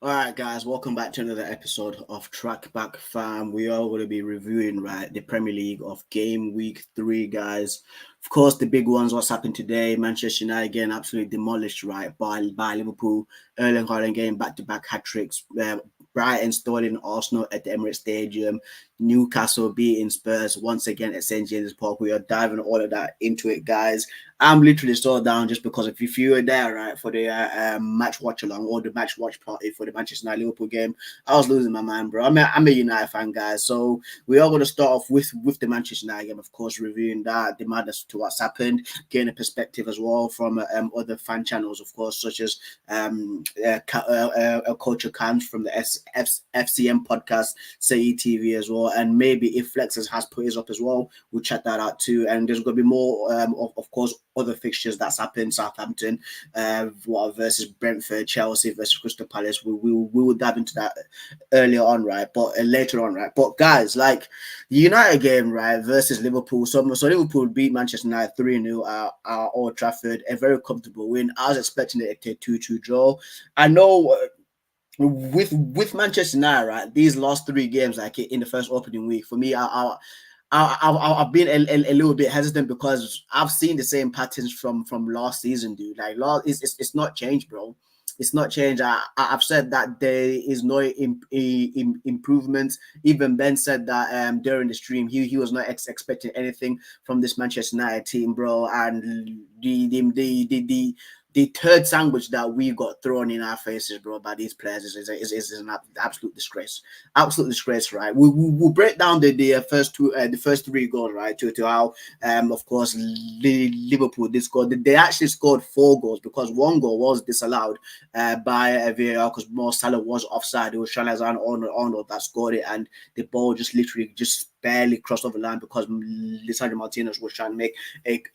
All right, guys, welcome back to another episode of TRACKBACK fam. We are going to be reviewing the Premier League of game week 3, guys. Of course, the big ones. What's happened today? Manchester United again absolutely demolished by Liverpool. Erling Haaland getting back-to-back hat tricks. Brighton stalling Arsenal at the Emirates Stadium. Newcastle beating Spurs once again at St James's Park. We are diving all of that into it, guys. I'm literally so down just because if you were there, right, for the match watch along or the match watch party for the Manchester United Liverpool game, I was losing my mind, bro. I'm a United fan, guys. So we are going to start off with the Manchester United game, of course, reviewing that, the madness to what's happened, getting a perspective as well from other fan channels, of course, such as Culture Cans from the FCM podcast, Say TV as well, and maybe if Flexes has put his up as well, we'll check that out too. And there's going to be more, of course, other fixtures that's happened. Southampton, versus Brentford, Chelsea versus Crystal Palace. We will dive into that earlier on, right? But later on, right? But guys, like the United game, right, versus Liverpool. So Liverpool beat Manchester United 3-0 at Old Trafford, a very comfortable win. I was expecting it to 2-2 draw. I know. With Manchester United, right, these last 3 games, like in the first opening week, for me, I've been a little bit hesitant because I've seen the same patterns from last season, dude. Like it's not changed, bro. It's not changed. I've said that there is no improvement. Even Ben said that during the stream he was not expecting anything from this Manchester United team, bro. And the third sandwich that we got thrown in our faces, bro, by these players is an absolute disgrace. Absolute disgrace, right? We'll break down the first 3 goals, right? To how of course Liverpool did score. They actually scored 4 goals because 1 goal was disallowed by VAR because Mo Salah was offside. It was Shalazan Arnold that scored it, and the ball just literally just barely crossed over the line because Lisandro Martinez was trying to make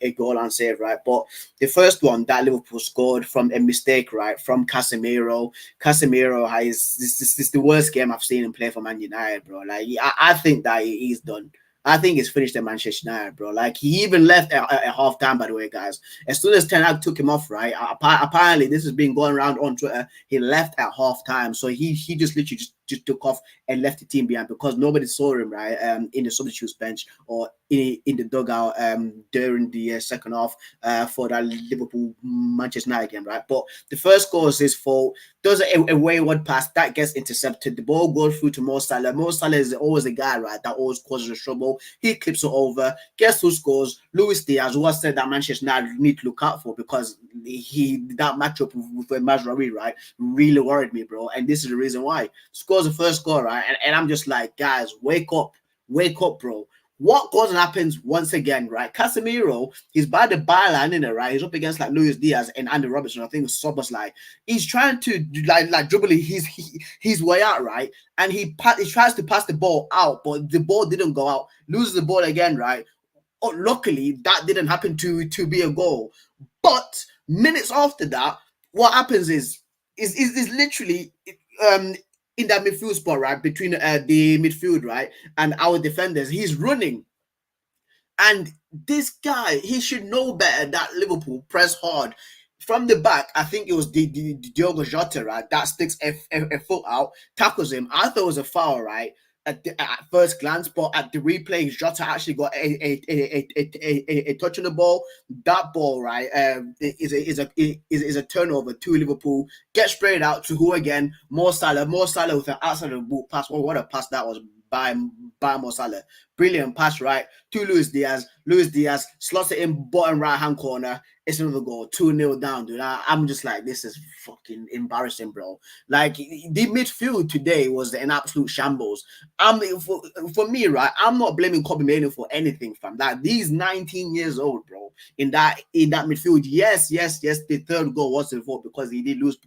a goal and save, right? But the first one that Liverpool scored from a mistake, right, from Casemiro. Casemiro has this is the worst game I've seen him play for Man United, bro. Like I think that he's done. I think he's finished at Manchester United, bro. Like he even left at half time, by the way, guys. As soon as Ten Hag took him off, right? Apparently, this has been going around on Twitter. He left at half time, so he just literally just took off and left the team behind because nobody saw him, right, in the substitutes bench or in the dugout during the second half for that Liverpool Manchester United game, right? But the first goal is his fault. Does a wayward pass that gets intercepted. The ball goes through to Mo Salah. Mo Salah is always a guy, right, that always causes a trouble. He clips it over. Guess who scores? Luis Diaz, who has said that Manchester United need to look out for because that matchup with Mazraoui, right, really worried me, bro. And this is the reason why. Scores the first goal, right? And I'm just like, guys, wake up, bro. What goes and happens once again, right? Casemiro, he's by the byline in it, right? He's up against like Luis Diaz and Andy Robertson. I think Sobos like he's trying to like dribble his way out, right? And he tries to pass the ball out, but the ball didn't go out. Loses the ball again, right? Oh, luckily that didn't happen to be a goal. But minutes after that, what happens is literally in that midfield spot, right, between the midfield, right, and our defenders. He's running. And this guy, he should know better that Liverpool press hard from the back. I think it was Diogo Jota, right, that sticks a foot out, tackles him. I thought it was a foul, right, at first glance, but at the replay, Jota actually got a touch on the ball. That ball, right, is a turnover to Liverpool. Get sprayed out to who again? Mo Salah. Mo Salah with an outside of the boot pass. Oh, what a pass that was by Mo Salah. Brilliant pass, right, to Luis Diaz. Luis Diaz slots it in bottom right-hand corner. It's another goal, 2-0 down, dude. I'm just like, this is fucking embarrassing, bro. Like, the midfield today was an absolute shambles. For me, right, I'm not blaming Kobe Mainoo for anything, fam. Like, these 19 years old, bro, in that midfield. Yes, the third goal was the fault because he did lose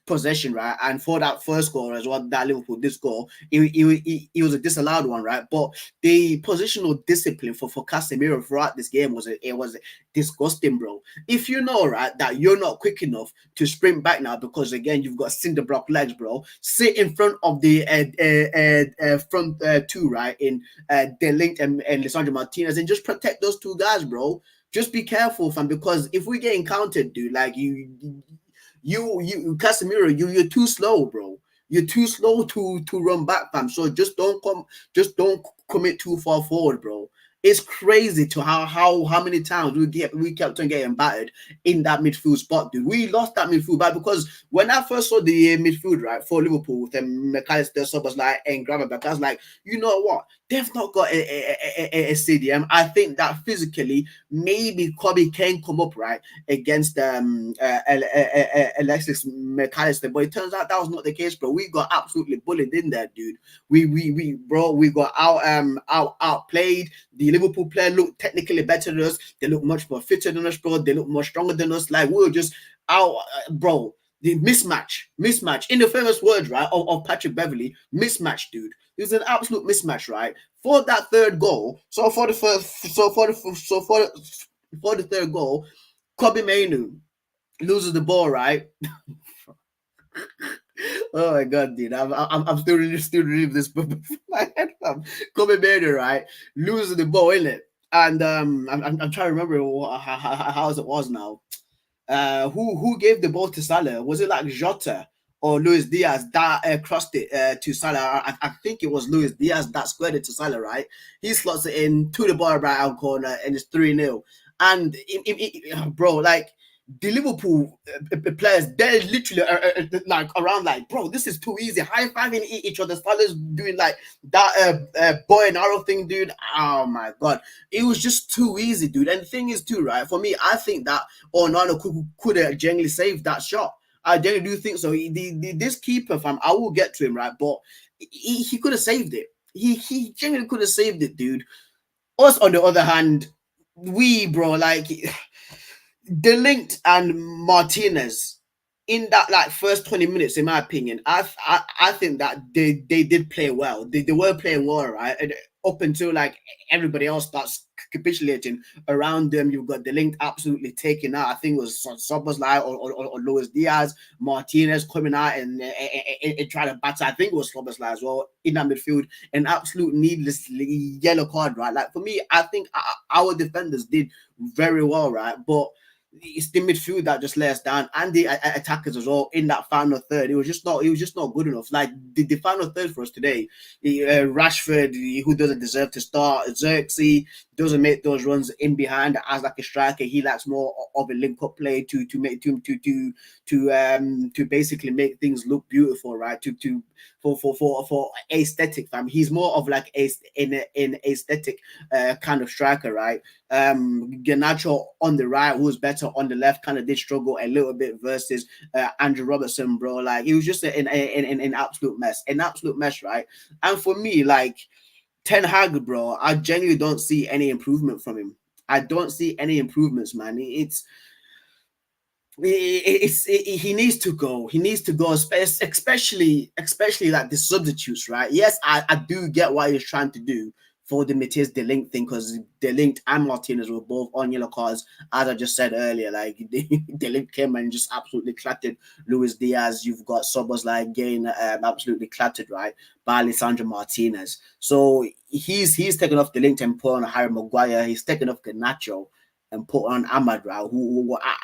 possession, right? And for that first goal as well, that Liverpool did score, it was a disallowed one, right? But the positional discipline for Casemiro throughout this game was disgusting, bro. If you know, right, that you're not quick enough to sprint back now because again you've got cinder block legs, bro. Sit in front of the front two, right, in De Ligt and Lisandro Martinez, and just protect those 2 guys, bro. Just be careful, fam, because if we get encountered, dude, like Casemiro, you're too slow, bro. You're too slow to run back, fam. So just don't commit too far forward, bro. It's crazy to how many times we kept on getting battered in that midfield spot, dude. We lost that midfield battle because when I first saw the midfield right for Liverpool with McAllister, Szoboszlai, and Gravenberch, I was like, you know what? They've not got a CDM. I think that physically maybe Kobe can come up right against Alexis McAllister, but it turns out that was not the case, bro. We got absolutely bullied in there, dude. We got outplayed. The Liverpool player looked technically better than us. They look much more fitter than us, bro. They look more stronger than us. Like we were just out, bro. The mismatch. In the famous words, right, of Patrick Beverley, mismatch, dude. It was an absolute mismatch, right? For that third goal, for the third goal, Kobe Mainu loses the ball, right? Oh my god, dude! I'm still reading this book before my head. Kobe Mainu, right? Loses the ball, isn't it? And I'm trying to remember how it was now. Who gave the ball to Salah? Was it like Jota or Luis Diaz that crossed it to Salah? I think it was Luis Diaz that squared it to Salah, right? He slots it in to the bottom right hand corner and it's 3-0. And bro, like the Liverpool players, they're literally like around, like, bro, this is too easy. High fiving each other. Salah's doing like that boy and arrow thing, dude. Oh my god, it was just too easy, dude. And the thing is, too, right? For me, I think that Onana could have genuinely saved that shot. I genuinely do think so. This keeper, fam, I will get to him, right? But he could have saved it. He genuinely could have saved it, dude. Us, on the other hand, bro, like Delict and Martinez in that like first 20 minutes, in my opinion, I think that they did play well. They were playing well, right? And up until like everybody else starts capitulating around them, you've got Delict absolutely taking out. I think it was Szoboszlai or Luis Diaz, Martinez coming out and trying to batter. I think it was Szoboszlai as well in that midfield. An absolute needless yellow card, right? Like for me, I think our defenders did very well, right? But it's the midfield that just let us down, and the attackers as well in that final third. It was just not good enough. Like the final third for us today, Rashford, who doesn't deserve to start, Xerxes doesn't make those runs in behind as like a striker. He lacks more of a link up play to basically make things look beautiful, right? For aesthetic, fam. He's more of like an aesthetic kind of striker, right? Garnacho on the right, who was better on the left, kind of did struggle a little bit versus Andrew Robertson, bro. Like it was just an absolute mess, right? And for me, like Ten Hag, bro, I genuinely don't see any improvement from him. I don't see any improvements, man. He needs to go. He needs to go, especially like the substitutes, right? Yes, I do get what he's trying to do for the Matthias De Ligt thing, because De Ligt and Martinez were both on yellow cards, as I just said earlier. Like De Ligt came and just absolutely clattered Luis Diaz. You've got Szoboszlai again, absolutely clattered, right, by Lisandro Martinez. So he's taken off De Ligt and put on Harry Maguire. He's taken off Garnacho and put on Ahmad, right?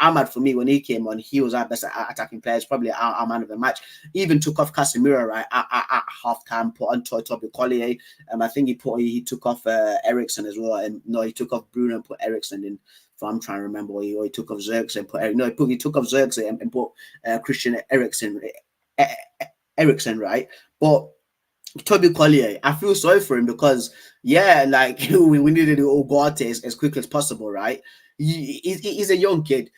Ahmad, for me, when he came on, he was our best attacking player. It's probably our man of the match. He even took off Casemiro, right, at halftime, put on Toby Collier. I think he took off Ericsson as well. And no, he took off Bruno and put Ericsson in. If I'm trying to remember, he took off Xerxes and put he took off Xerxes and put Christian Ericsson, right? But Toby Collier, I feel sorry for him because, yeah, like we needed to Ugarte as quick as possible, right? He's a young kid.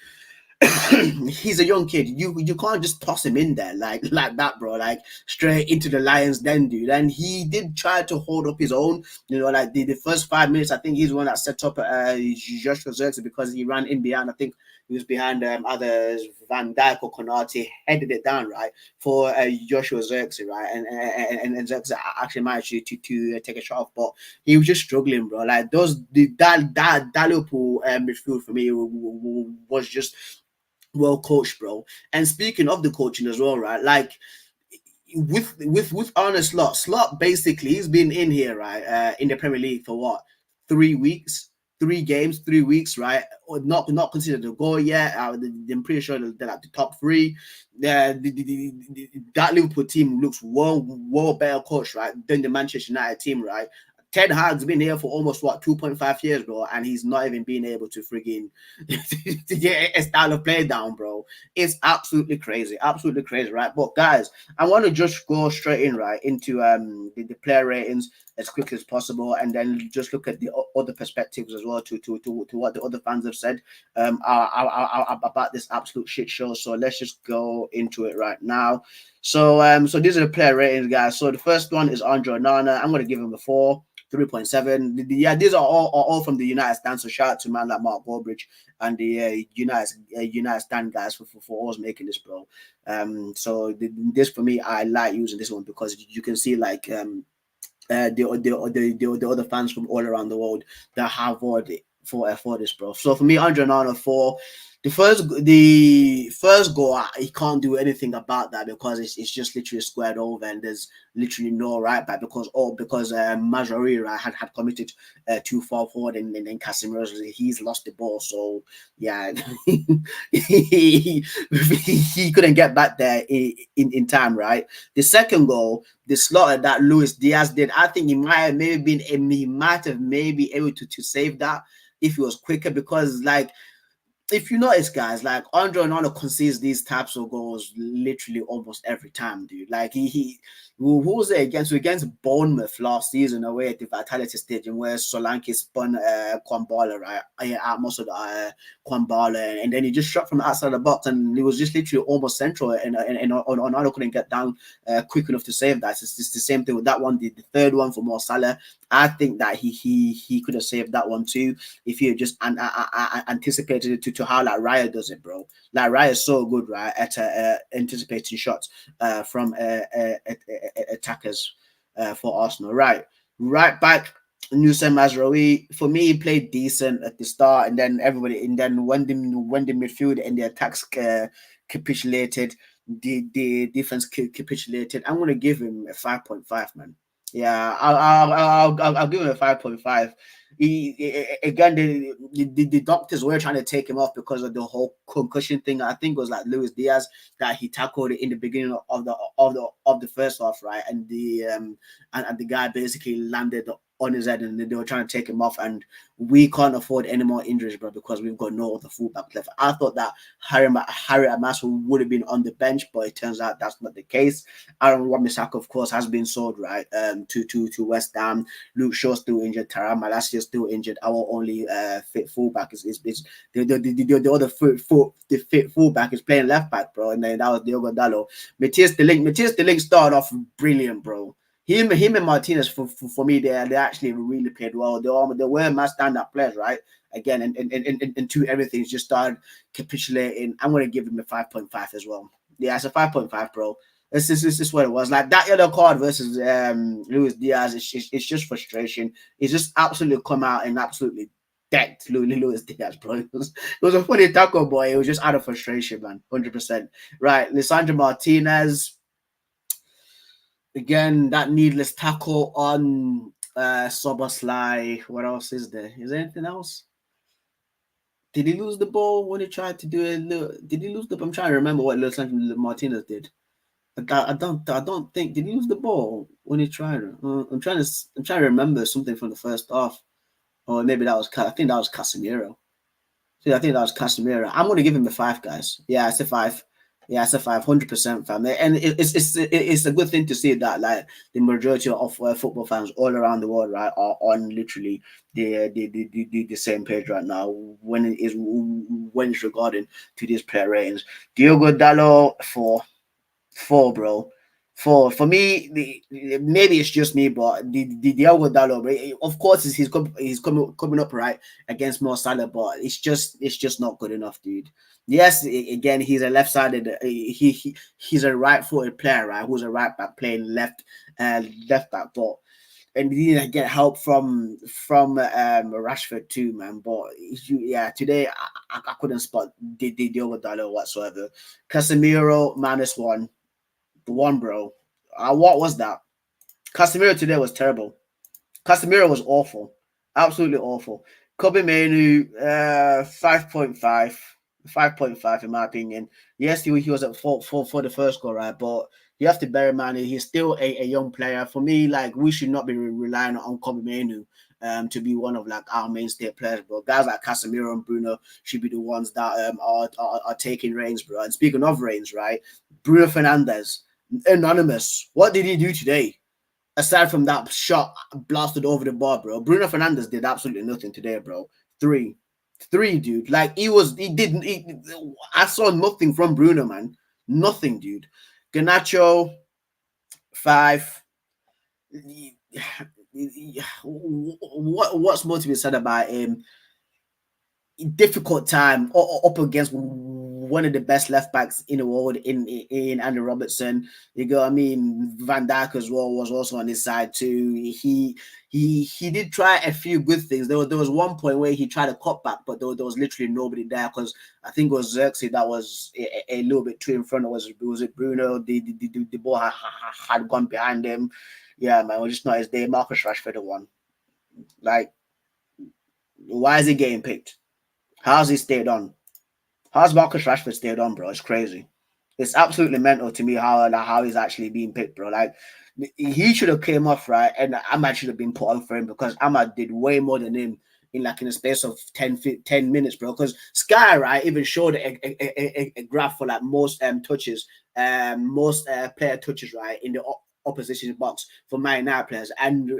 He's a young kid. You can't just toss him in there like that, bro. Like straight into the Lions den, dude. And he did try to hold up his own. Like the first 5 minutes, I think he's the one that set up Joshua Zirkzee because he ran in behind. I think he was behind either Van Dijk or Konate, headed it down, right, for Joshua Zirkzee, right, and Zirkzee actually managed to take a shot off, but he was just struggling, bro. Like that Liverpool midfield for me was just well coached, bro. And speaking of the coaching as well, right, like with Arne Slot basically he's been in here, right, in the Premier League for what, 3 weeks. 3 games, 3 weeks, right? Or not considered a goal yet. I'm pretty sure they're at the top three. That Liverpool team looks well better coached, right, than the Manchester United team, right? Ten Hag's been here for almost 2.5 years, bro, and he's not even been able to frigging to get a style of play down, bro. It's absolutely crazy, right? But guys, I want to just go straight in, right, into the player ratings as quickly as possible, and then just look at the other perspectives as well to what the other fans have said about this absolute shit show. So let's just go into it right now. So these are the player ratings, guys. So the first one is Andre Onana. I'm gonna give him a 4. 3.7. Yeah, these are all from the United Stand. So shout out to man like Mark Goldbridge and the United Stand guys for always making this, bro. So this for me, I like using this one because you can see like the other fans from all around the world that have voted for this, bro. So for me, Andre Onana 4. The first goal, he can't do anything about that because it's just literally squared over and there's literally no right back because Majori, right, had committed too far forward and then Casemiro, he's lost the ball. So yeah, he couldn't get back there in time, right? The second goal, the slaughter that Luis Diaz did, I think he might have maybe able to save that if he was quicker because like if you notice, guys, like Andre Onana concedes these types of goals literally almost every time, dude. Like he who was it against? Against Bournemouth last season away at the Vitality Stadium where Solanke spun Kwambala, right? At most of the Kwambala, and then he just shot from outside the box, and it was just literally almost central, and Onana couldn't get down quick enough to save that. It's the same thing with that one. The third one for Mo Salah, I think that he could have saved that one too if he had just anticipated it to how like Raya does it, bro. Like Raya is so good, right, at anticipating shots from attackers for Arsenal. Right back. Nusem Mazraoui, for me, he played decent at the start, and then when the midfield and the attacks capitulated, the defense capitulated. I'm gonna give him a 5.5, man. Yeah, I'll give him a 5.5. Again, the doctors were trying to take him off because of the whole concussion thing. I think it was like Luis Diaz that he tackled it in the beginning of the first half, right? And the guy basically landed on his head, and they were trying to take him off. And we can't afford any more injuries, bro, because we've got no other fullback left. I thought that Harry Amasu would have been on the bench, but it turns out that's not the case. Aaron Wan-Bissaka, of course, has been sold, right, to West Ham. Luke Shaw still injured. Taram Malacia still injured. Our only fit fullback is the other fit fullback is playing left back, bro, and then that was Diogo Dalot. Matthias De Ligt started off brilliant, bro. Him and Martinez for me, they actually really played well. They were my stand-up players, right? Again, and to everything just started capitulating. I'm gonna give him a 5.5 as well. Yeah, it's a 5.5, bro. This is what it was. Like that yellow card versus Luis Diaz, it's just frustration. It's just absolutely come out and absolutely decked Luis Diaz, bro. It was a funny tackle, boy. It was just out of frustration, man. 100%. Right, Lisandro Martinez. Again, that needless tackle on Soboslai. What else is there? Is there anything else? Did he lose the ball when he tried to do it? Did he lose the ball? I'm trying to remember what Lisandro Martinez did. I don't think did he lose the ball when he tried it? I'm trying to remember something from the first half, or maybe that was I think that was Casemiro. I think that was Casemiro. I'm going to give him a 5, guys. Yeah, it's a 5. Yeah, it's a 500%, fam. And it's a good thing to see that like the majority of football fans all around the world, right, are on literally the same page right now when it's regarding to these player ratings. Diogo Dalot for 4, bro. For me, maybe it's just me, but the Diogo Dalot, of course, he's coming up right against Mo Salah, but it's just not good enough, dude. Yes, again, he's a left-sided, he's a right-footed player, right? Who's a right back playing left back, but and he didn't get help from Rashford too, man. But yeah, today I couldn't spot the Diogo Dalot whatsoever. Casemiro -1. The one, bro. What was that? Casemiro today was terrible. Casemiro was awful. Absolutely awful. Kobe Mainu, 5.5. 5.5 in my opinion. Yes, he was at fault for the first goal, right? But you have to bear in mind he's still a young player. For me, like we should not be relying on Kobe Mainu to be one of like our mainstay players, bro. Guys like Casemiro and Bruno should be the ones that are taking reins, bro. And speaking of reins, right? Bruno Fernandez, anonymous. What did he do today? Aside from that shot blasted over the bar, bro, Bruno Fernandez did absolutely nothing today, bro. Three, three, dude. Like he didn't. I saw nothing from Bruno, man. Nothing, dude. Ganacho, 5. What's more to be said about him? Difficult time up against one of the best left backs in the world in Andy Robertson. You go, I mean, Van Dijk as well was also on his side too. He did try a few good things. There was one point where he tried to cut back, but there was literally nobody there because I think it was Xerxes that was a little bit too in front. Was it Bruno? The ball had gone behind him. Yeah, man, it was just not his day. Marcus Rashford won. Like, why is he getting picked? How's he stayed on? How's Marcus Rashford stayed on, bro? It's crazy. It's absolutely mental to me how he's actually being picked, bro. Like he should have came off right, and Ahmad should have been put on for him because Ahmad did way more than him in the space of 10 minutes, bro. Because Sky right even showed a graph for like most touches, most player touches right in the opposition box for Man United players, and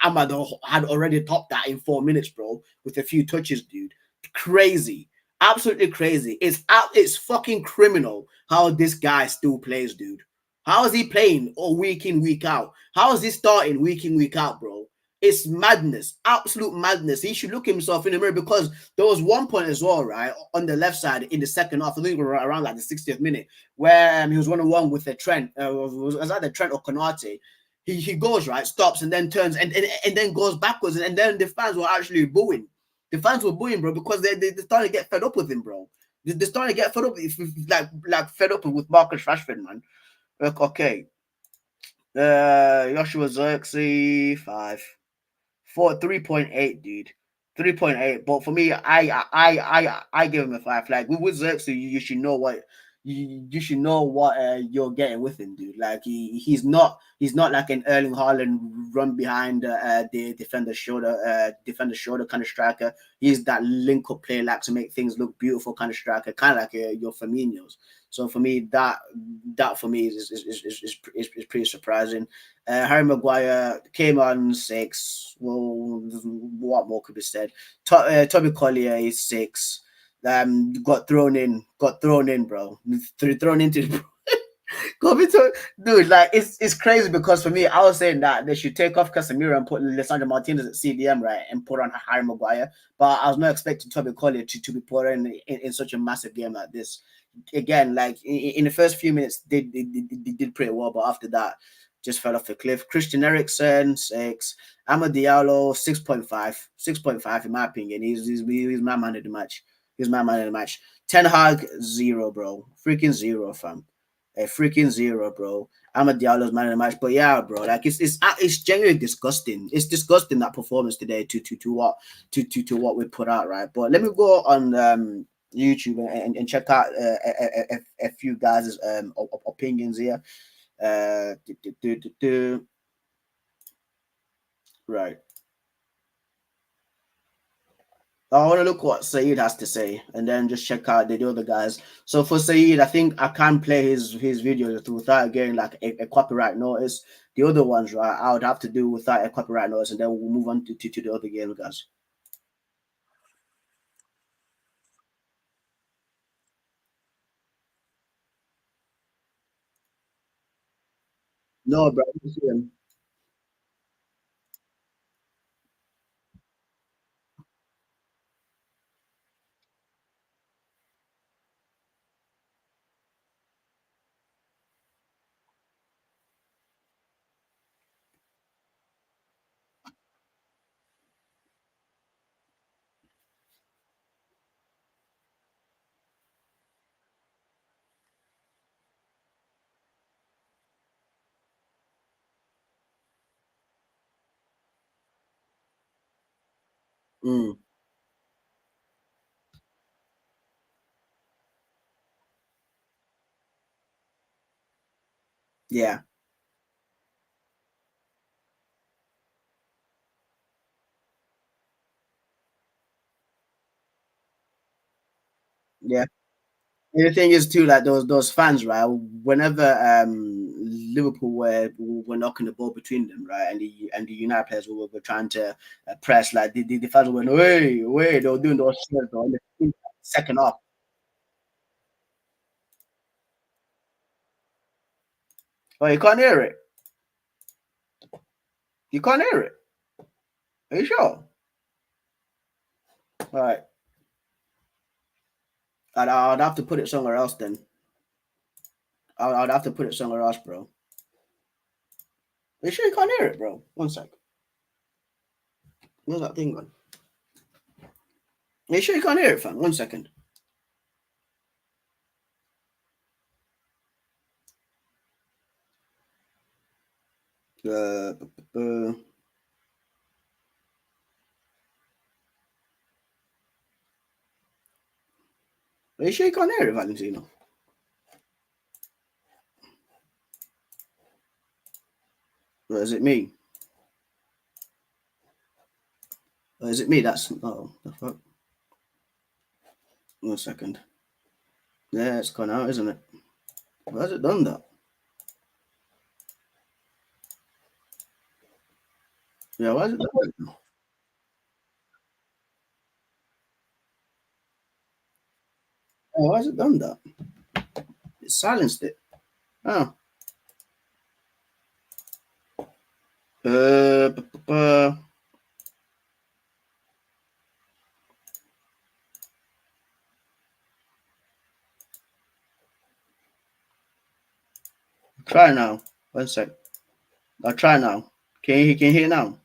Ahmad had already topped that in 4 minutes, bro, with a few touches, dude. Crazy. Absolutely crazy. It's fucking criminal how this guy still plays, dude. How is he playing all week in, week out? How is he starting week in, week out, bro? It's madness, absolute madness. He should look himself in the mirror because there was one point as well, right, on the left side in the second half, I think around like the 60th minute, where he was 1-on-1 with the Trent. Was that the Trent or Konate? He goes right, stops, and then turns and then goes backwards, and then the fans were actually booing. The fans were booing, bro, because they're starting to get fed up with him, bro. They're starting to get fed up, like fed up with Marcus Rashford, man. Like, okay, Joshua Xerxes 5, 3.8, dude. 3.8. But for me, I give him a 5. Like with Xerxes, you should know what you should know what you're getting with him, dude. Like he's not like an Erling Haaland run behind the defender's shoulder kind of striker. He's that link up player like to make things look beautiful kind of striker, kind of like your Firmino's. So for me, that for me is pretty surprising. Harry Maguire came on 6. Well, what more could be said? Toby Collier is 6. Got thrown in, bro. Thrown into dude. Like it's crazy because for me, I was saying that they should take off Casemiro and put Lisandro Martinez at CDM, right, and put on Harry Maguire. But I was not expecting Toby Collier to be put in such a massive game like this. Again, like in the first few minutes, they did pretty well, but after that, just fell off a cliff. Christian Eriksen 6, Amad Diallo 6.5, 6.5 in my opinion. He's my man of the match. He's my man of the match. Ten Hag 0, bro. Freaking 0, fam. A freaking 0, bro. Amad Diallo's man of the match, but yeah, bro, like it's genuinely disgusting. It's disgusting that performance today to what we put out, right? But let me go on YouTube and check out a few guys' opinions here. Uh, do, do, do, do, do. Right. I want to look what Saeed has to say and then just check out the other guys. So for Saeed, I think I can play his videos without getting like a copyright notice. The other ones, right, I would have to do without a copyright notice, and then we'll move on to the other games, guys. No, bro. I didn't see him. Mm. Yeah. Yeah. And the thing is too, like those fans, right? Whenever Liverpool were knocking the ball between them, right, and the United players were trying to press, like the fans went away, away. They were doing those shit, bro. In the second half, oh, you can't hear it. You can't hear it. Are you sure? All right, I'd have to put it somewhere else then. I'd have to put it somewhere else, bro. Are you sure you can't hear it, bro? One sec. Where's that thing gone? Are you sure you can't hear it, fam? 1 second. Uh, are you sure you can't hear it, Valentino? Or is it me? Or is it me? That's the fuck. 1 second. Yeah, it's gone out, isn't it? Why has it done that? Yeah, why has it done that? Oh, why has it done that? It silenced it. Oh. Uh, bu- bu- bu- Try now. 1 sec. I'll try now. Can you hear now?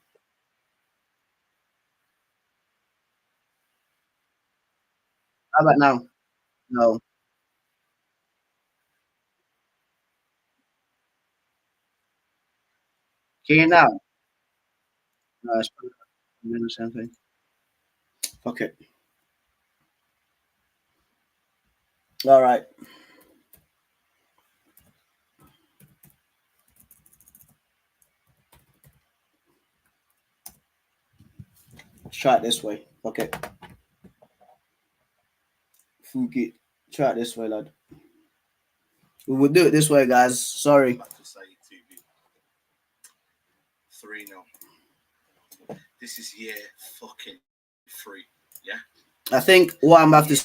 How about now? No. Can you hear now? No, it's probably doing the same thing. Fuck it. All right. Let's try it this way. Okay. Fuck it. Try it this way, lad. We will do it this way, guys. Sorry. 3-0. This is year fucking 3. Yeah. I think what I'm about to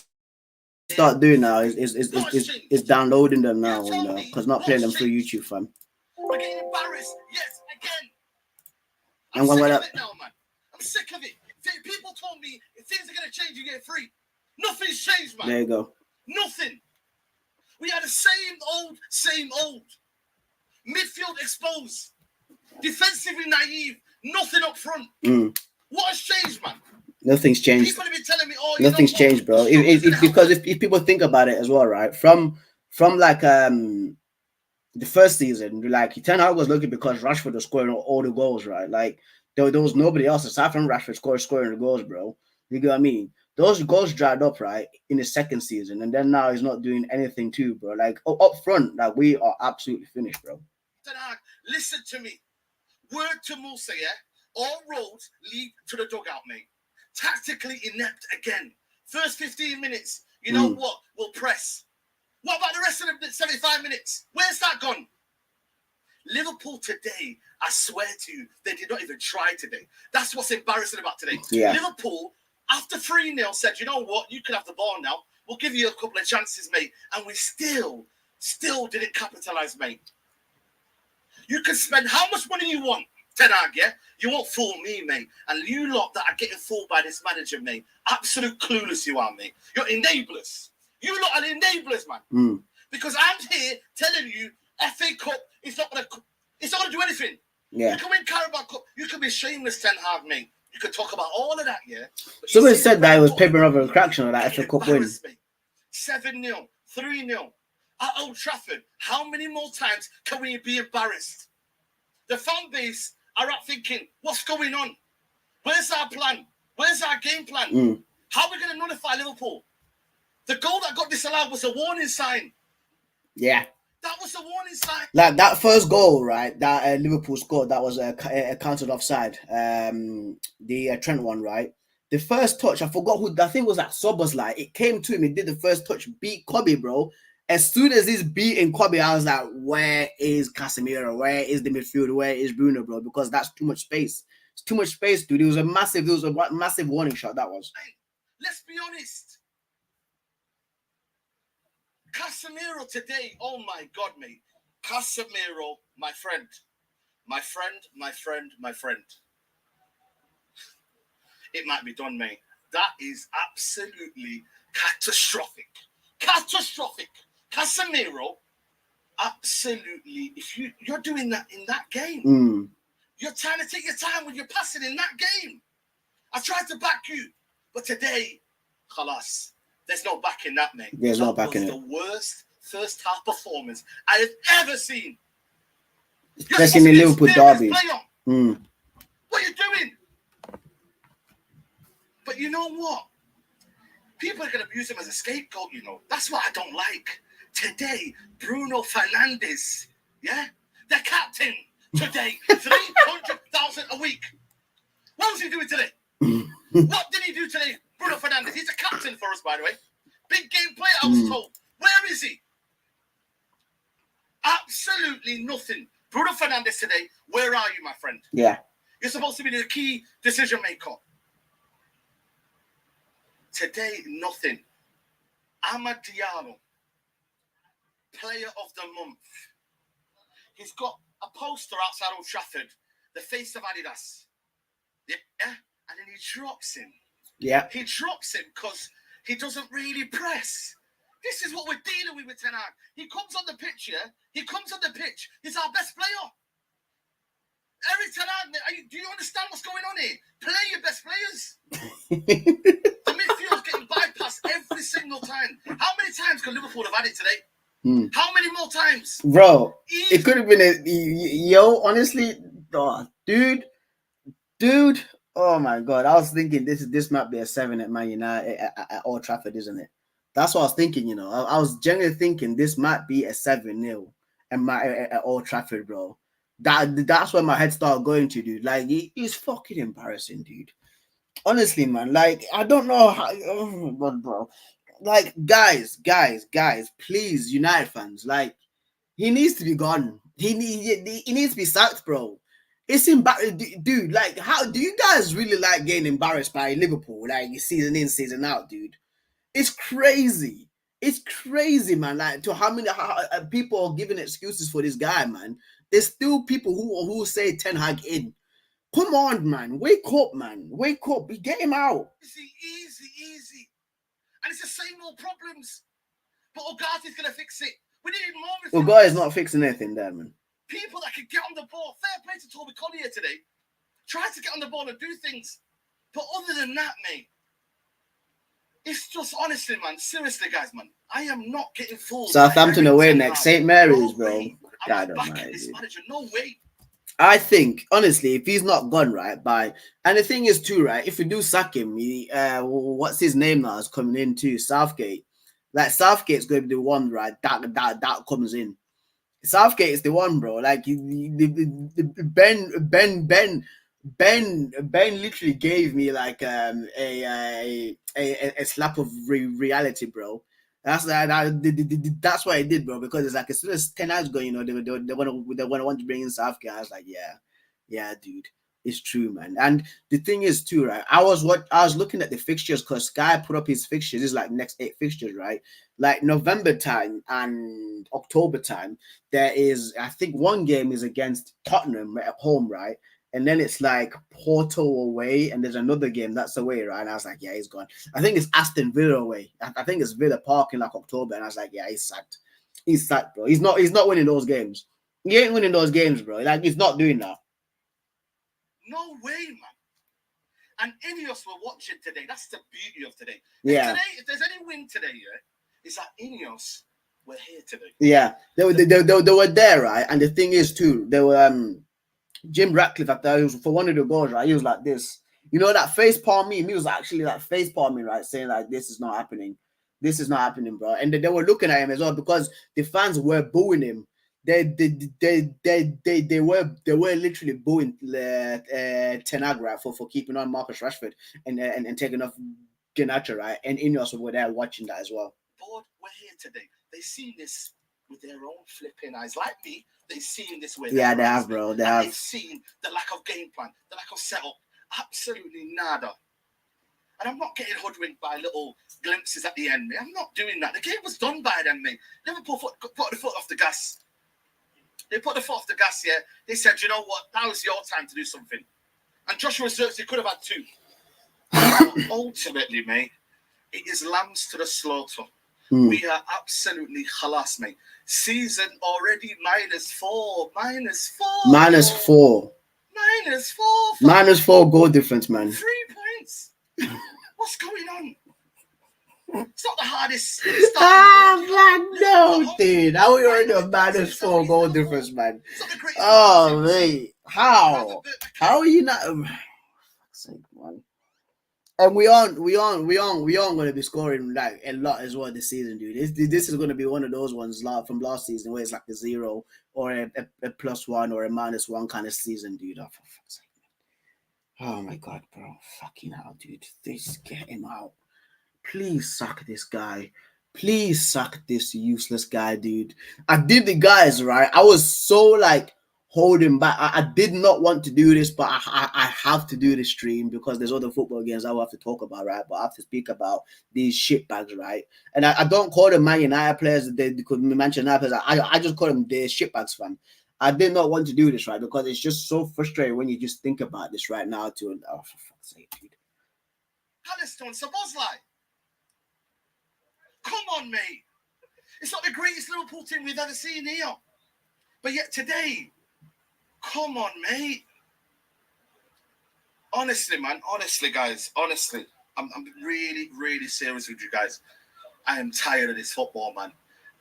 start doing now is downloading them now, you know, because not playing them through YouTube, fam. We're getting embarrassed. Yes, again. And I'm when sick of it now, man. I'm sick of it. People told me if things are gonna change, you get 3. Nothing's changed, man. There you go. Nothing. We are the same old. Midfield exposed. Defensively naive. Nothing up front. What has changed, man? Nothing's changed. People have been telling me, oh, nothing's changed, bro. Because if people think about it as well, right? From like the first season, like Ten Hag was looking because Rashford was scoring all the goals, right? Like there was nobody else aside from Rashford scoring the goals, bro. You get what I mean? Those goals dried up, right, in the second season, and then now he's not doing anything too, bro. Like up front, like we are absolutely finished, bro. Ten Hag, listen to me. Word to Musa, yeah? All roads lead to the dugout, mate. Tactically inept again. First 15 minutes, you know what? We'll press. What about the rest of the 75 minutes? Where's that gone? Liverpool today, I swear to you, they did not even try today. That's what's embarrassing about today. Yeah. Liverpool, after 3-0, said, you know what? You can have the ball now. We'll give you a couple of chances, mate. And we still didn't capitalize, mate. You can spend how much money you want, Ten Hag, yeah? You won't fool me, mate. And you lot that are getting fooled by this manager, mate. Absolute clueless you are, mate. You're enablers. You lot are enablers, man. Because I'm here telling you, FA Cup is not gonna do anything. Yeah. You can win Carabao Cup. You can be shameless, Ten Hag, mate. You can talk about all of that, yeah. Somebody said that it was paper over a fraction of that FA Cup win. 7-0, 3-0 at Old Trafford. How many more times can we be embarrassed? The fan base are up thinking, what's going on? Where's our plan? Where's our game plan? How are we going to nullify Liverpool? The goal that got disallowed was a warning sign. Yeah. That was the warning sign. Like that first goal, right? That Liverpool scored. That was counted offside. The Trent one, right? The first touch, I forgot who. I think it was that Sobos. Like it came to him. He did the first touch, beat Kobe, bro. As soon as he's beating Kobe, I was like, where is Casemiro? Where is the midfield? Where is Bruno, bro? Because that's too much space. It's too much space, dude. It was a massive warning shot. That was. Let's be honest. Casemiro today, oh my God, mate. Casemiro, my friend. It might be done, mate. That is absolutely catastrophic. Catastrophic. Casemiro, absolutely. If you're doing that in that game, you're trying to take your time when you're passing in that game. I tried to back you, but today, khalas, there's no backing that, mate. There's no backing it. That was the worst first half performance I have ever seen. Especially in the Liverpool derby. What are you doing? But you know what? People are going to use him as a scapegoat, you know. That's what I don't like. Today, Bruno Fernandes, yeah? The captain today, 300,000 a week. What was he doing today? What did he do today? Bruno Fernandes, he's a captain for us, by the way. Big game player, I was told. Where is he? Absolutely nothing. Bruno Fernandes today, where are you, my friend? Yeah. You're supposed to be the key decision maker. Today, nothing. Amad Diallo, player of the month. He's got a poster outside Old Trafford, the face of Adidas. Yeah? And then he drops him. Yeah. He drops him because he doesn't really press. This is what we're dealing with Ten Hag. He comes on the pitch, yeah? He comes on the pitch. He's our best player. Eric Ten Hag, do you understand what's going on here? Play your best players. The midfield's getting bypassed every single time. How many times can Liverpool have had it today? How many more times? Bro, it could have been honestly, dude, oh my God. I was thinking this might be a 7 at Man United at Old Trafford, isn't it? That's what I was thinking, you know. I was generally thinking this might be a 7-0 at Old Trafford, bro. That's where my head started going to, dude. Like, it's fucking embarrassing, dude. Honestly, man. Like, I don't know how. Oh my God, bro. Like, guys, please, United fans. Like, he needs to be gone. He needs to be sacked, bro. It's embarrassing, dude. Like, how do you guys really like getting embarrassed by Liverpool? Like, season in, season out, dude. It's crazy. It's crazy, man. Like, to how people are giving excuses for this guy, man. There's still people who say Ten Hag in. Come on, man. Wake up, man. Wake up. Get him out. Easy. And it's the same old problems. But Ogarty's going to fix it. We need more. Ogarty's not fixing anything there, man. People that can get on the ball. Fair play to Toby Collier today. Try to get on the ball and do things. But other than that, mate, it's just honestly, man. Seriously, guys, man. I am not getting fooled. Southampton away next. St. Mary's, bro. God almighty. This manager, no way. I think, honestly, if he's not gone, right, and the thing is too, right, if we do sack him, what's his name now is coming in too, Southgate. Like, Southgate's going to be the one, right, that comes in. Southgate is the one, bro. Like, Ben literally gave me like a slap of reality, bro. That's what I did, bro. Because it's like as soon as Ten Hag's going, you know, they want to bring in Southgate. I was like, yeah, dude, it's true, man. And the thing is too, right? I was looking at the fixtures because Sky put up his fixtures. It's like next 8 fixtures, right? Like November time and October time, there is, I think, one game is against Tottenham at home, right? And then it's like Porto away, and there's another game that's away, right? And I was like, yeah, he's gone. I think it's Aston Villa away. I think it's Villa Park in like October, and I was like, yeah, he's sacked. He's sacked, bro. He's not winning those games. He ain't winning those games, bro. Like, he's not doing that. No way, man. And Ineos were watching today. That's the beauty of today. Yeah. If there's any win today, yeah, it's that Ineos were here today. Yeah, they were there, right? And the thing is too, they were Jim Ratcliffe, after he was for one of the goals, right? He was like this. You know that face palm meme? He was actually like face palming, right? Saying like this is not happening. This is not happening, bro. And they were looking at him as well because the fans were booing him. They were literally booing Ten Hag, right, for keeping on Marcus Rashford and taking off Garnacho, right? And Ineos were there watching that as well. Board, we're here today. They seen this with their own flipping eyes, like me. They've seen this with they have, bro. They have. They've seen the lack of game plan, the lack of setup. Absolutely nada. And I'm not getting hoodwinked by little glimpses at the end, mate. I'm not doing that. The game was done by them, mate. Liverpool put the foot off the gas. They put the foot off the gas here. They said, you know what? That was your time to do something. And Joshua Zirkzee could have had 2. But ultimately, mate, it is lambs to the slaughter. We are absolutely khalas, mate. Season already -4. -4. -4 goal difference, man. 3 points. What's going on? It's not the hardest. No, dude. How are you already a -4 goal difference, man? Oh, mate. How are you not? And we aren't going to be scoring like a lot as well this season, dude. This is going to be one of those ones from last season where it's like a 0 or a +1 or a -1 kind of season, dude. Oh, for fuck's sake. Oh my God, bro. Fucking hell, dude. Just get him out. Please sack this guy. Please sack this useless guy, dude. I did the guys, right? I was so like holding back. I did not want to do this, but I have to do this stream because there's other football games I will have to talk about, right? But I have to speak about these shitbags, right? And I don't call them Man United players. They could be Manchester United players. I just call them the shitbags, fam. I did not want to do this, right? Because it's just so frustrating when you just think about this right now. Oh, for fuck's sake, dude. Haaland, Szoboszlai. Come on, mate. It's not the greatest Liverpool team we've ever seen here. But yet today, come on, mate. Honestly, man. Honestly, guys. Honestly. I'm really, really serious with you guys. I am tired of this football, man.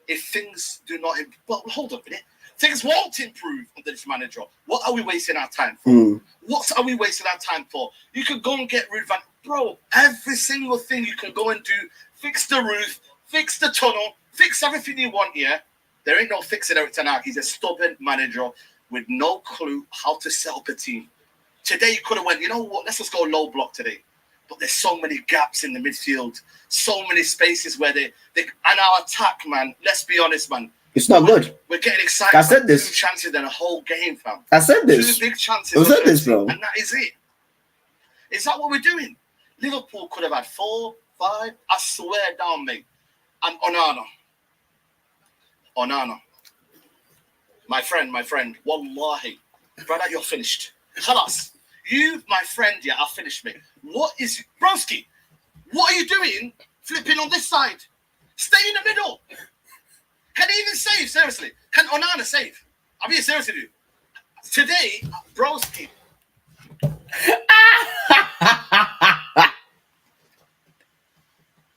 If things do not... Well, hold up a minute. Things won't improve under this manager. What are we wasting our time for? What are we wasting our time for? You can go and get rid of... Bro, every single thing you can go and do. Fix the roof. Fix the tunnel. Fix everything you want here. There ain't no fixing Eric Ten Hag. He's a stubborn manager with no clue how to set up a team. Today, you could have went, you know what? Let's just go low block today. But there's so many gaps in the midfield. So many spaces where they and our attack, man. Let's be honest, man. It's not good. We're getting excited. I said this. 2 chances in a whole game, fam. I said this. 2 big chances. I said this, bro. And that is it. Is that what we're doing? Liverpool could have had 4, 5. I swear down, mate. And Onana. My friend. Wallahi. Brother, you're finished. Khalas. You, my friend, yeah, are finished, mate. What is... Broski, what are you doing flipping on this side? Stay in the middle. Can he even save? Seriously. Can Onana save? I'm being serious with you. Today, Broski.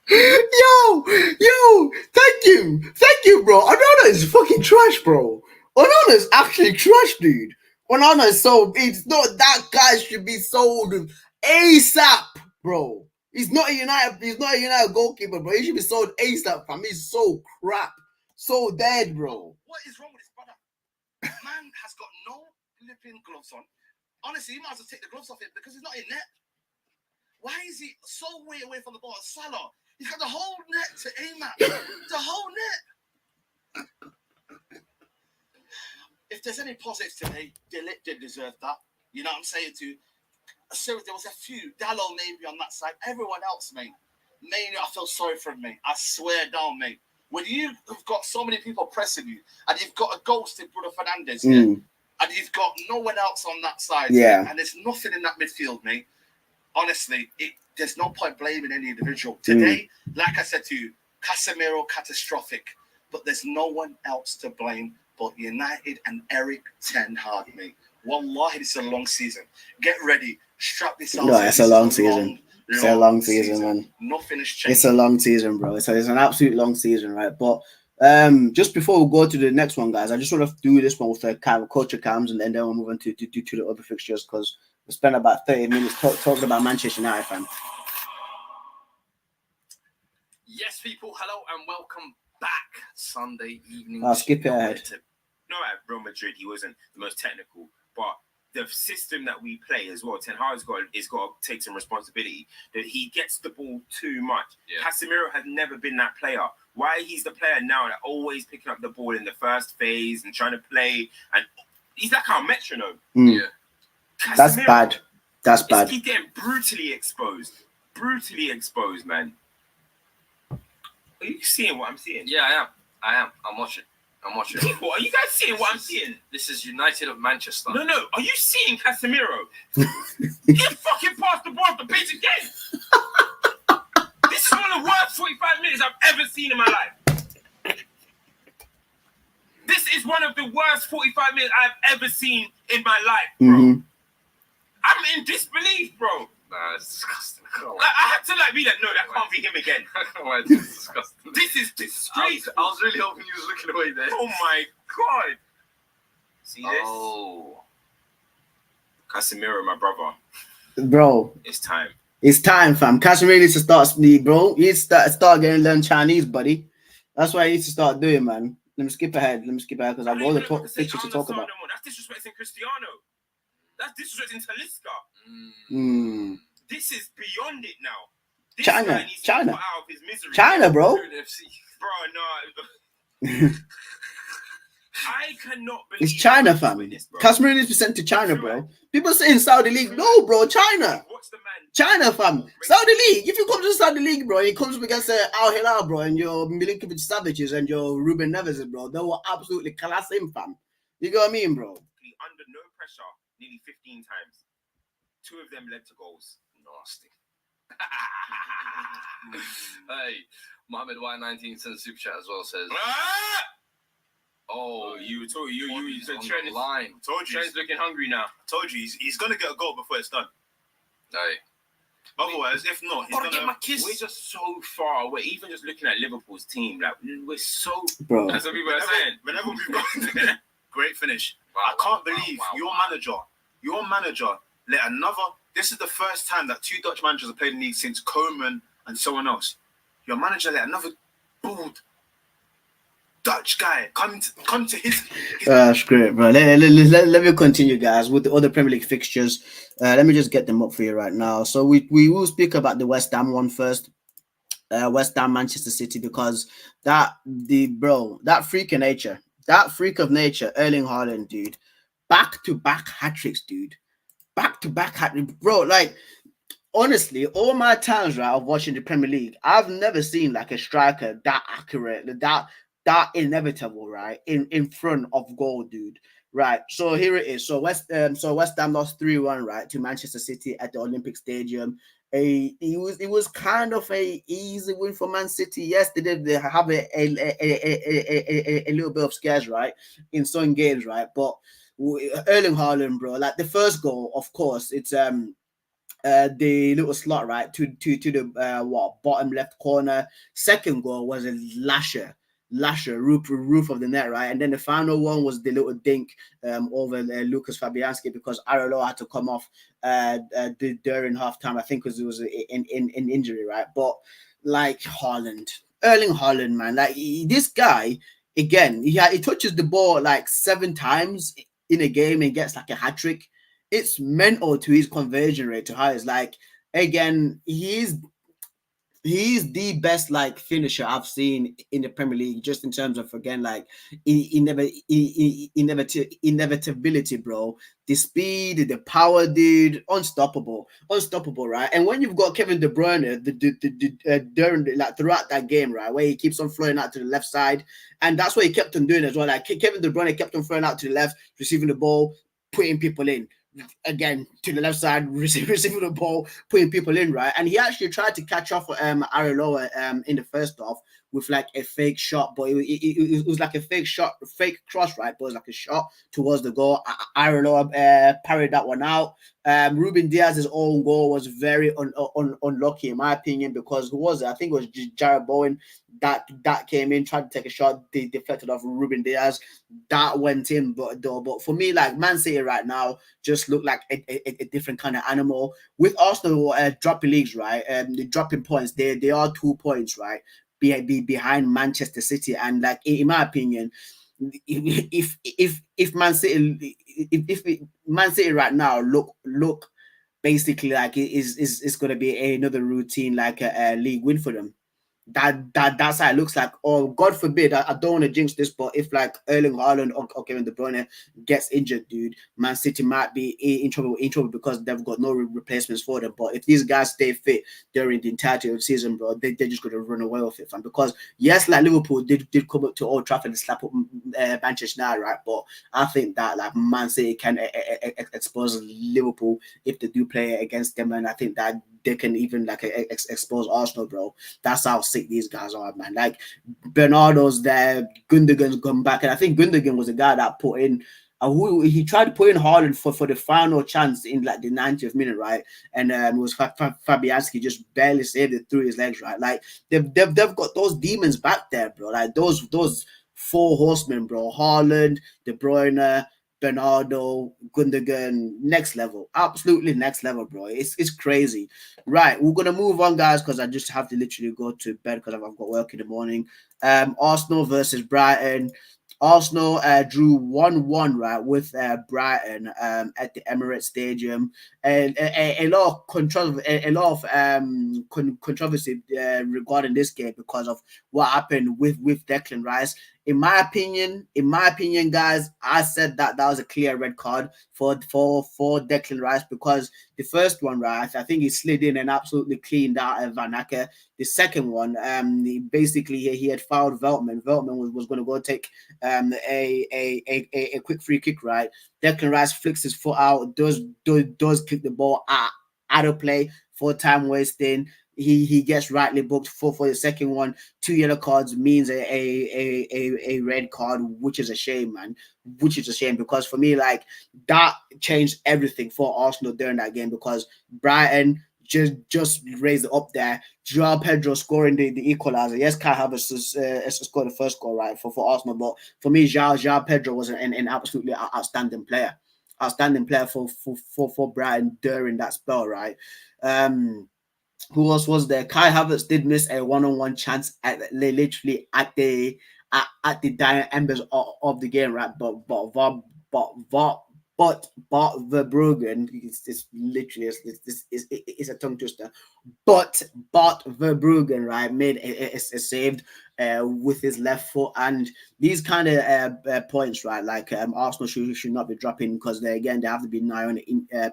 Yo, thank you, bro. Onana is fucking trash, bro. Onana is actually trash, dude. Onana is so... It's not... That guy should be sold ASAP, bro. He's not a United goalkeeper, bro. He should be sold ASAP, fam. He's so crap. So dead, bro. What is wrong with this brother? Man has got no flipping gloves on. Honestly, he might as well take the gloves off him because he's not in net. Why is he so way away from the ball? Salah, he's got the whole net to aim at. The whole net. If there's any positives today, they deserve that. You know what I'm saying to you? So there was a few. Dallo maybe on that side. Everyone else, mate. Mainly, I feel sorry for him, mate. I swear down, mate. When you have got so many people pressing you, and you've got a ghost in Bruno Fernandes, yeah, and you've got no one else on that side, yeah, and there's nothing in that midfield, mate. Honestly, there's no point blaming any individual. Today, like I said to you, Casemiro catastrophic, but there's no one else to blame but United and Eric Ten Hag, mate. Wallahi, this is a long season. Get ready. Strap this on. No, it's a long season. It's a long season, man. Nothing has changed. It's a long season, bro. It's an absolute long season, right? But just before we go to the next one, guys, I just want to do this one with the culture cams, and then we'll move on to the other fixtures because we spent about 30 minutes talking about Manchester United, fam. Yes, people, hello and welcome back. Sunday evening. I'll skip it ahead. No, at Real Madrid, he wasn't the most technical, but the system that we play as well, Ten Hag's got to take some responsibility that he gets the ball too much. Yeah. Casemiro has never been that player. Why he's the player now that always picking up the ball in the first phase and trying to play, and he's like our metronome. Mm. Yeah. Casemiro, That's bad. That's bad. He's getting brutally exposed. Brutally exposed, man. Are you seeing what I'm seeing? Yeah, I am. I'm watching. What are you guys seeing? What I'm seeing? This is United of Manchester. No. Are you seeing Casemiro? He fucking passed the ball off the pitch again. This is one of the worst 45 minutes I've ever seen in my life. This is one of the worst 45 minutes I've ever seen in my life, bro. Mm-hmm. I'm in disbelief, bro. Nah, it's disgusting. I had to be like, no, that can't be him again. It's disgusting. This is disgraceful. I was really hoping you was looking away there. Oh my god. See this? Oh. Casemiro, my brother. Bro, It's time. it's time, fam. Casemiro needs to start, bro. He needs to start getting learn Chinese, buddy. That's what he needs to start doing, man. Let me skip ahead because I've got all the pictures to talk about. That's disrespecting Cristiano. That's disrespecting Talisca. Mm. This is beyond it now. This China, guy needs to China. get out of his misery. China, bro. Bro, no. I cannot believe It's China, I'm fam. with this, bro. Casemiro needs to be sent to China, bro. People say in Saudi League, no, bro, China. What's the man? China, fam. Saudi League. If you come to the Saudi League, bro, it comes up against Al Hilal, bro, and your Milinkovic Savages and your Ruben Neves, bro. They will absolutely class him, fam. You get what I mean, bro? Under no pressure, nearly 15 times. 2 of them led to goals. Nasty. Hey, Mohammed Y19 sends super chat as well. Says, "Oh, you told you said on the Trent is line. told you Trent's looking hungry now. Told you he's gonna get a goal before it's done. Hey, Otherwise, if not, he's gotta get gonna. my kiss." We're just so far away. Even just looking at Liverpool's team, like we're so. Bro. That's what people are saying. Whenever we've got great finish, I can't believe your manager let another. This is the first time that 2 Dutch managers have played in the league since Koeman and someone else. Your manager let another bald Dutch guy come to his That's great, bro. Let me continue, guys, with the other Premier League fixtures. Let me just get them up for you right now. So we will speak about the West Ham one first. West Ham, Manchester City, because that freak of nature, Erling Haaland, dude, back-to-back hat-tricks, dude. Back-to-back hat-trick, bro. Like, honestly, all my times, right, of watching the Premier League, I've never seen like a striker that accurate, that inevitable, right, in front of goal, dude. Right. So here it is. So West Ham lost 3-1, right, to Manchester City at the Olympic Stadium. It was kind of a easy win for Man City. Yes, they did have a little bit of scares, right, in some games, right, but Erling Haaland, bro, like the first goal, of course, it's the little slot, right, to the bottom left corner. Second goal was a lasher roof of the net, right, and then the final one was the little dink over Lucas Fabianski, because Areola had to come off during halftime, I think, because it was in injury, right. But like Erling Haaland, man, like this guy again, he touches the ball like 7 times in a game and gets like a hat trick. It's mental to his conversion rate, to how it's like, again, he's the best like finisher I've seen in the Premier League, just in terms of, again, like inevitability, bro. The speed, the power, dude, unstoppable, right? And when you've got Kevin De Bruyne, throughout that game, right, where he keeps on flowing out to the left side, and that's what he kept on doing as well. Like Kevin De Bruyne kept on flowing out to the left, receiving the ball, putting people in. Again, to the left side, receiving the ball, putting people in, right? And he actually tried to catch off Areola in the first half with like a fake shot, but it was like a fake cross, right? But it was like a shot towards the goal. Areola parried that one out. Ruben Diaz's own goal was very unlucky, in my opinion, because who was it? I think it was Jared Bowen that came in, tried to take a shot, they deflected off Ruben Diaz. That went in, but for me, like, Man City right now just look like a different kind of animal. With Arsenal dropping leagues, right? The dropping points, they are 2 points, right, behind Manchester City. And like in my opinion, if Man City if Man City right now look basically like it's going to be another routine like a league win for them. That's how it looks like. Or God forbid, I don't want to jinx this, but if like Erling Haaland or Kevin De Bruyne gets injured, dude, Man City might be in trouble because they've got no replacements for them. But if these guys stay fit during the entirety of the season, bro, they're just going to run away with it, fam. Because yes, like Liverpool did come up to Old Trafford and slap up Manchester United, right? But I think that like Man City can expose Liverpool if they do play against them, and I think that they can even like expose Arsenal, bro. That's how sick these guys are, man. Like Bernardo's there, Gundogan's come back, and I think Gundogan was the guy that put in. He tried to put in Haaland for the final chance in like the 90th minute, right? And it was Fabianski just barely saved it through his legs, right? Like they've got those demons back there, bro. Like those four horsemen, bro. Haaland, De Bruyne, Bernardo, Gundogan, next level, absolutely next level, bro. It's crazy. Right, we're gonna move on, guys, because I just have to literally go to bed because I've got work in the morning. Arsenal versus Brighton. Arsenal drew 1-1, right, with Brighton at the Emirates Stadium, and a lot of controversy regarding this game because of what happened with Declan Rice. In my opinion, guys, I said that was a clear red card for Declan Rice because the first one, right, I think he slid in and absolutely cleaned out Van Acker. The second one, he had fouled Veltman. Veltman was going to go take a quick free kick, right? Declan Rice flicks his foot out, does kick the ball out of play for time wasting. He gets rightly booked for the second one. 2 yellow cards means a red card, which is a shame, man. Which is a shame because for me, like that changed everything for Arsenal during that game because Brighton just raised it up there. Joao Pedro scoring the equalizer. Yes, Kai Havertz scored the first goal, right, for Arsenal, but for me, Joao Pedro was an absolutely outstanding player. Outstanding player for Brighton during that spell, right? Who else was there? Kai Havertz did miss a one-on-one chance literally at the dying embers of the game, right? But Verbruggen, it's literally it's a tongue twister. But Verbruggen, right, made a save with his left foot, and these kind of points, right, like Arsenal should not be dropping because they have to be nigh on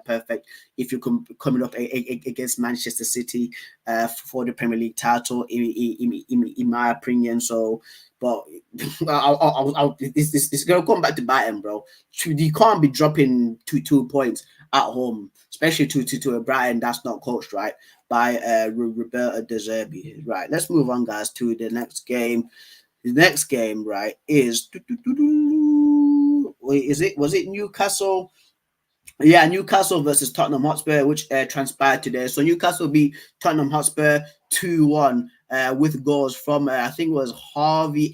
perfect if you're coming up against Manchester City for the Premier League title, in my opinion. So, but it's gonna come back to bite him, bro. You can't be dropping 2 points at home, especially to a Brighton that's not coached right by Roberto De Zerbi. Right, let's move on, guys, to the next game. The next game, right, is was it Newcastle? Yeah, Newcastle versus Tottenham Hotspur, which transpired today. So Newcastle beat Tottenham Hotspur 2-1 with goals from I think it was Harvey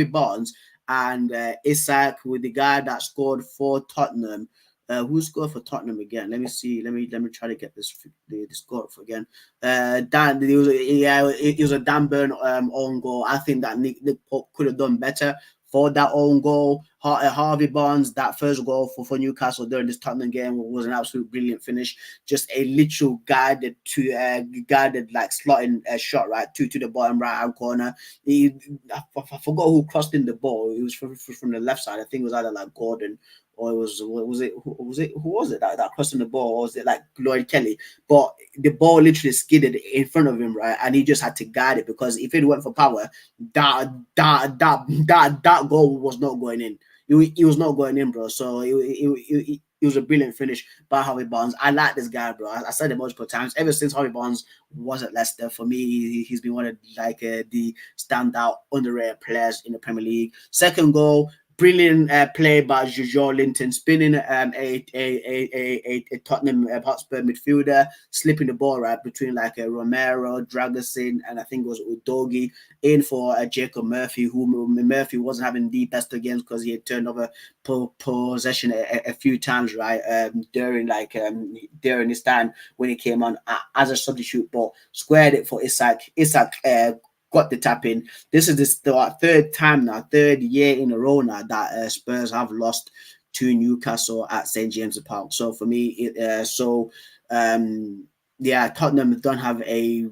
Barnes and Isak, with the guy that scored for Tottenham. Who scored for Tottenham again? Let me see. Let me try to get the score for again. It was a Dan Burn own goal. I think that Nick Pope could have done better for that own goal. Harvey Barnes, that first goal for Newcastle during this Tottenham game was an absolute brilliant finish. Just a literal guided like slotting shot right to the bottom right hand corner. I forgot who crossed in the ball. It was from the left side. I think it was either like Gordon or who was it that crossed in the ball, or was it like Lloyd Kelly? But the ball literally skidded in front of him, right? And he just had to guide it because if it went for power, that goal was not going in. It was not going in, bro. So it was a brilliant finish by Harvey Barnes. I like this guy, bro. I said it multiple times. Ever since Harvey Barnes was at Leicester, for me, he's been one of like the standout underrated players in the Premier League. Second goal, Brilliant play by Joe Linton, spinning a Tottenham Hotspur midfielder, slipping the ball right between like a Romero, Dragosin, and I think it was Udogi, in for Jacob Murphy, who Murphy wasn't having the best against because he had turned over possession a few times, right, during his time when he came on as a substitute, but squared it for Isak. Isak got the tap in. This is the third year in a row now that Spurs have lost to Newcastle at St James's Park. So for me, Tottenham don't have a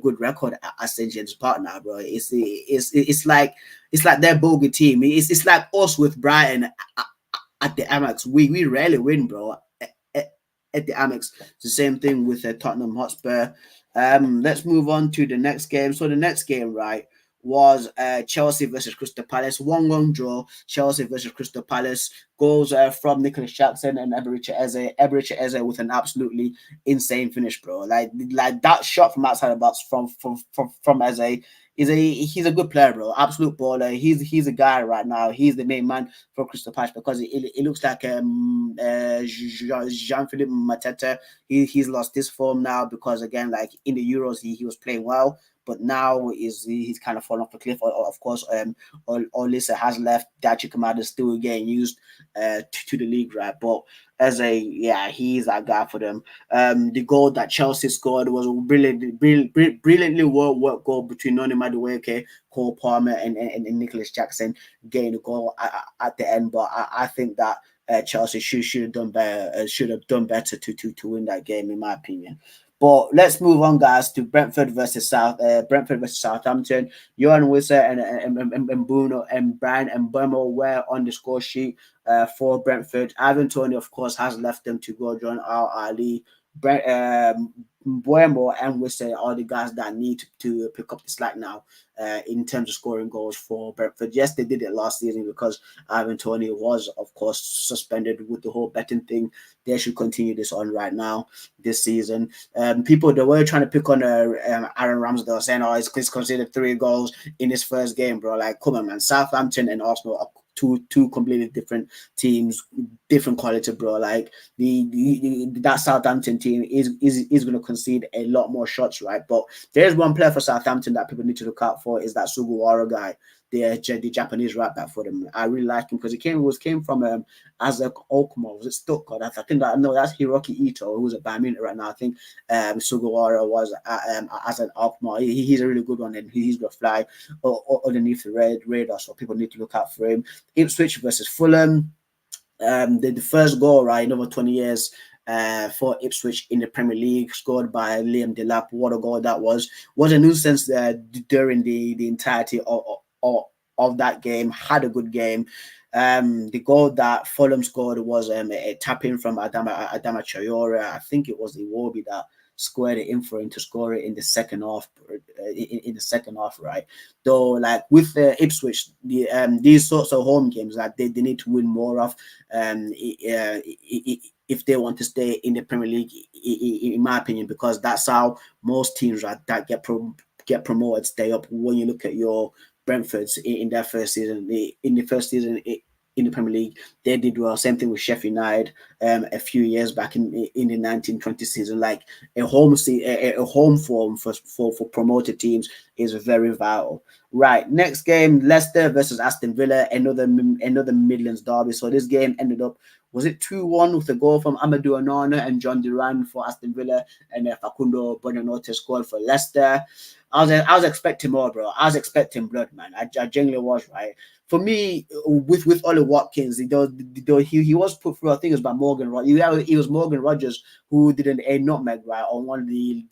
good record at St James's Park now, bro. It's like their bogey team. It's like us with Brighton at the Amex. We rarely win, bro. At the Amex, it's the same thing with Tottenham Hotspur. Let's move on to the next game. So the next game, right, was Chelsea versus Crystal Palace. 1-1 draw. Chelsea versus Crystal Palace. Goals from Nicholas Jackson and Eberechi Eze with an absolutely insane finish, bro. Like that shot from outside the box from Eze. He's a good player, bro. Absolute baller. He's a guy right now. He's the main man for Crystal Palace because it looks like Jean-Philippe Mateta. He's lost his form now because again, like in the Euros, he was playing well, but now he's kind of fallen off the cliff. Of course, Olisa has left. Dachi Kamada is still getting used to the league, right? But he's that guy for them. The goal that Chelsea scored was a brilliantly worked goal between Noni Madueke, Cole Palmer, and Nicholas Jackson getting the goal at the end. But I think that Chelsea should have done better. Should have done better to win that game, in my opinion. But let's move on, guys, to Brentford versus Southampton. Johan Wissa and Bruno and Brian and Burmo were on the score sheet for Brentford. Ivan Toney, of course, has left them to go join Al Ali. Buemo and Wissa are the guys that need to pick up the slack now in terms of scoring goals for Brentford. Yes, they did it last season because Ivan Toney was, of course, suspended with the whole betting thing. They should continue this on right now this season. People that were trying to pick on Aaron Ramsdale saying, "Oh, he's considered 3 goals in his first game, bro." Like, come on, man. Southampton and Arsenal are two completely different teams, different quality, bro. Like that Southampton team is going to concede a lot more shots, right? But there's one player for Southampton that people need to look out for is that Sugawara guy, the Japanese right back for them. I really like him because he came from Azek Okuma. Was it Stuttgart? I think that no, that's Hiroki Ito, who's at Bayern Munich right now. I think Sugawara was Azek Okuma. He's a really good one, and he's going to fly underneath the radar, so people need to look out for him. Ipswich versus Fulham. The first goal, right, in over 20 years for Ipswich in the Premier League, scored by Liam Delap. What a goal that was a nuisance during the entirety of that game. Had a good game. The goal that Fulham scored was a tap-in from Adama Traore. I think it was Iwobi that squared it in for him to score it in the second half. In the second half, right? Though, like with Ipswich, these sorts of home games that they need to win more of, if they want to stay in the Premier League, in my opinion, because that's how most teams that get promoted stay up. When you look at your Brentfords in their first season, in the in the Premier League, they did well. Same thing with Sheffield United a few years back in the 1920 season. Like a home form for promoted teams is very vital. Right, next game, Leicester versus Aston Villa, another Midlands derby. So this game ended up, was it 2-1 with a goal from Amadou Onana and John Duran for Aston Villa, and Facundo Bonanote scored for Leicester. I was expecting more, bro. I was expecting blood, man. I genuinely was, right? For me, with Ollie Watkins, he was put through, I think it was by Morgan Rogers. It was Morgan Rogers who did a nutmeg, right, on one of the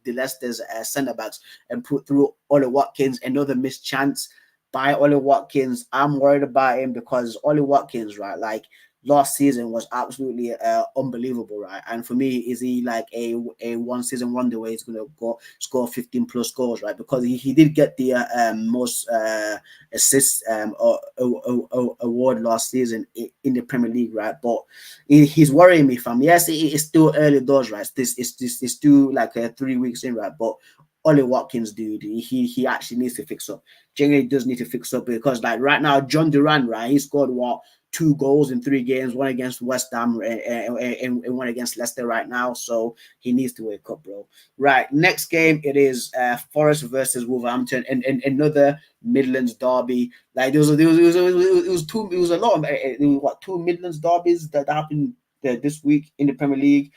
Leicester's centre backs and put through Ollie Watkins. Another missed chance by Ollie Watkins. I'm worried about him because Ollie Watkins, right, like last season was absolutely unbelievable, right? And for me, is he like a one season wonder where he's going to go score 15 plus goals, right? Because he did get the most assists award last season in the Premier League, right? But he's worrying me, fam. Yes, it's still early doors, right? It's still like 3 weeks in, right? But Ollie Watkins, dude, he actually needs to fix up. Genuinely does need to fix up because like right now, John Duran, right, he scored what 2 goals in 3 games, one against West Ham and one against Leicester right now. So he needs to wake up, bro. Right, next game it is Forest versus Wolverhampton and another Midlands derby. Like there was a lot of what 2 Midlands derbies that happened this week in the Premier League.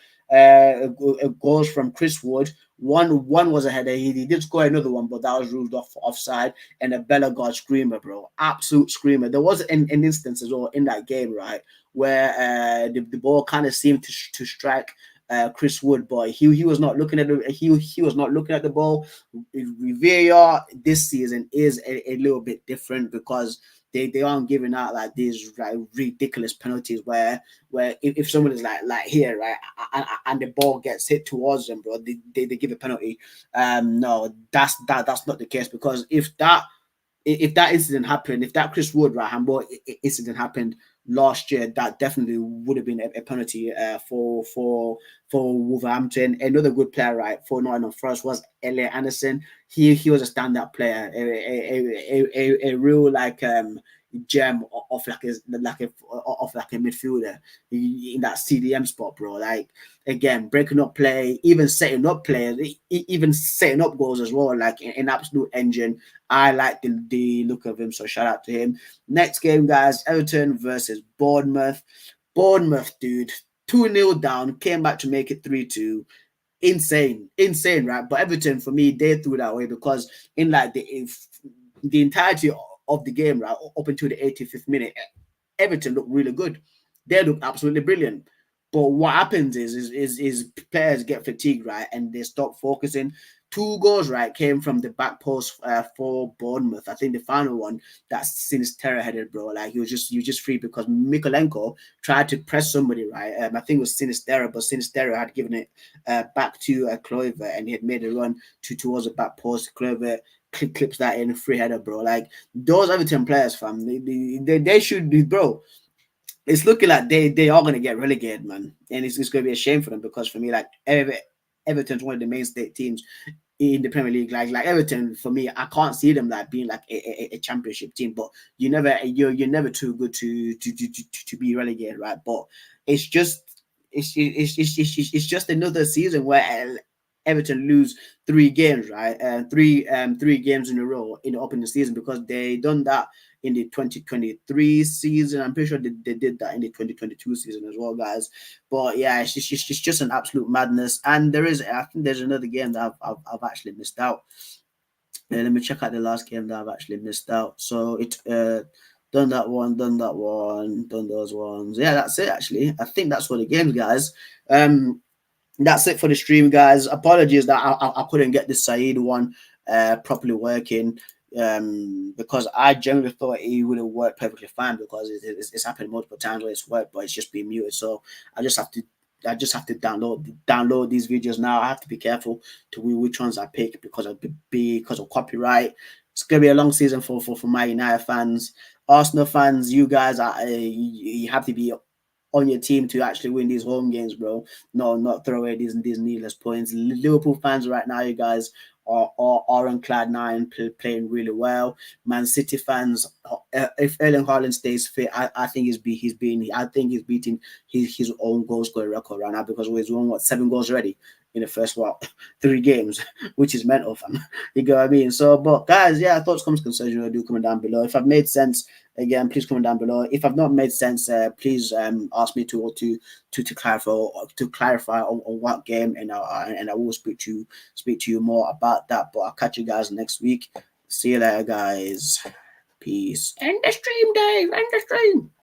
Goals from Chris Wood. One was a header. He did score another one, but that was ruled offside. And a Bellegarde screamer, bro, absolute screamer. There was an instance as well in that game, right, where the ball kind of seemed to strike Chris Wood, but he was not looking at he was not looking at the ball. VAR this season is a little bit different because they aren't giving out like these like ridiculous penalties where if someone is like here, right, and the ball gets hit towards them, bro, they give a penalty. No, that's not the case, because if that incident happened, if that Chris Wood right handball incident happened last year, that definitely would have been a penalty for Wolverhampton. Another good player, right, for Nottingham Forest was Elliot Anderson. He was a standout player, a real like gem of like a midfielder in that CDM spot, bro. Like again, breaking up play, even setting up players, even setting up goals as well. Like an absolute engine. I like the look of him, so shout out to him. Next game, guys, Everton versus Bournemouth. Bournemouth, dude, 2-0 down, came back to make it 3-2. Insane, right? But Everton, for me, they threw that away because in like the entirety of the game, right, up until the 85th minute, Everton looked really good. They looked absolutely brilliant. But what happens is players get fatigued, right, and they stop focusing. 2 goals, right, came from the back post for Bournemouth. I think the final one, that's Sinisterra headed, bro. Like he was just free because Mikolenko tried to press somebody, right. I think it was Sinisterra, but Sinisterra had given it back to Kluivert, and he had made a run towards the back post. Kluivert clips that in a free header, bro. Like those Everton players, fam, they should be, bro. It's looking like they are going to get relegated, man, and it's going to be a shame for them because for me, like Everton's one of the mainstay teams in the Premier League. Like Everton, for me, I can't see them like being like a championship team, but you're never too good to be relegated, right? But it's just another season where Everton lose 3 games, right? Three games in a row in the opening season, because they done that in the 2023 season. I'm pretty sure they did that in the 2022 season as well, guys. But yeah, it's just an absolute madness. And I think there's another game that I've actually missed out. Let me check out the last game that I've actually missed out. So it done that one, done those ones. Yeah, that's it actually. I think that's for the games, guys. That's it for the stream, guys. Apologies that I couldn't get the Saeed one properly working, because I generally thought it would have worked perfectly fine, because it's happened multiple times where it's worked, but it's just been muted. So I just have to download these videos now. I have to be careful to which ones I pick because of copyright. It's gonna be a long season for my United fans. Arsenal fans, you guys you have to be on your team to actually win these home games, bro. No, not throw away these needless points. Liverpool fans right now, you guys are on cloud 9, playing really well. Man City fans, if Erling Haaland stays fit, I think he's beating his own goal scoring record right now, because he's won 7 goals already in the first 3 games, which is mental, fam. You get what I mean? So, but guys, yeah, thoughts, comments, concerns, do comment down below. If I've made sense, again, please comment down below. If I've not made sense, please ask me to clarify on what game, and I will speak to you more about that. But I'll catch you guys next week. See you later, guys. Peace. End the stream, Dave. End the stream.